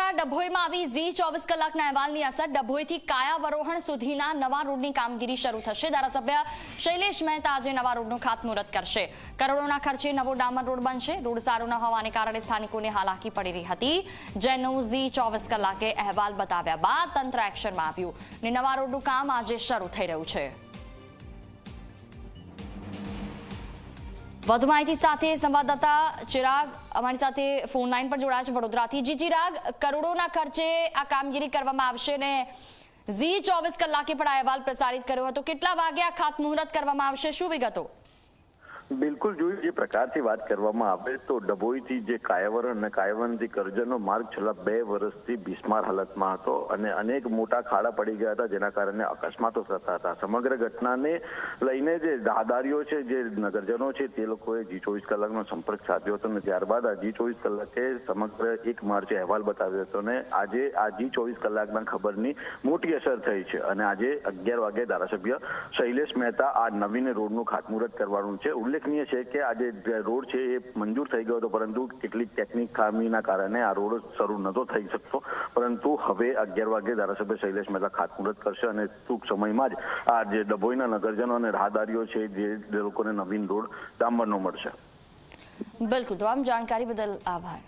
વડોદરા ડભોઈમાં આવી ઝી 24 કલાકના અહેવાલની અસર ડભોઈથી કાયાવરોહણ સુધીના નવા રોડની કામગીરી શરૂ થશે। ધારાસભ્ય શૈલેષ મહેતા આજે નવા રોડનું ખાતમુહૂર્ત કરશે। કરોડોના ખર્ચે નવો ડામર રોડ બનશે। રોડ સારો ન હોવાને કારણે સ્થાનિકોને હાલાકી પડી રહી હતી, જેનું ઝી 24 કલાકે અહેવાલ બતાવ્યા બાદ તંત્ર એક્શનમાં આવ્યું અને નવા રોડનું કામ આજે શરૂ થઈ રહ્યું છે। વધુ માહિતી સાથે સંવાદદાતા ચિરાગ અમારી સાથે ફોન લાઈન પર જોડાયા છે વડોદરાથી। જી ચિરાગ, કરોડોના ખર્ચે આ કામગીરી કરવામાં આવશે ને ઝી 24 કલાકે પણ આ અહેવાલ પ્રસારિત કર્યો હતો, કેટલા વાગે આ ખાતમુહૂર્ત કરવામાં આવશે, શું વિગતો? બિલકુલ, જોયું જે પ્રકારથી વાત કરવામાં આવે તો ડભોઈથી જે કાયાવરણ અને કાયાવરણથી કરજણનો માર્ગ છેલ્લા 2 વર્ષથી બિસ્માર હાલતમાં હતો અને અનેક મોટા ખાડા પડી ગયા હતા, જેના કારણે અકસ્માતો થતા હતા। સમગ્ર ઘટનાને લઈને જે રાહદારીઓ છે, જે નગરજનો છે, તે લોકોએ ઝી 24 કલાકનો સંપર્ક સાધ્યો હતો અને ત્યારબાદ આ ઝી 24 કલાકે સમગ્ર 1 માર્ચે અહેવાલ બતાવ્યો હતો અને આજે આ ઝી 24 કલાકના ખબરની મોટી અસર થઈ છે અને આજે 11 વાગે ધારાસભ્ય શૈલેષ મહેતા આ નવીન રોડનું ખાતમુહૂર્ત કરવાનું છે। ઉલ્લેખનીય છે કે આજે રોડ છે એ મંજૂર થઈ ગયો હતો, પરંતુ કેટલીક ટેકનિક ખામીના કારણે આ રોડ શરૂ નહોતો થઈ શકતો, પરંતુ હવે 11 વાગે ધારાસભ્ય શૈલેષ મહેતા ખાતમુહૂર્ત કરશે અને ટૂંક સમયમાં જ આ જે ડભોઈના નગરજનો અને રાહદારીઓ છે જે લોકોને નવીન રોડ ડામરનો મળશે। બિલકુલ, તમામ જાણકારી બદલ આભાર।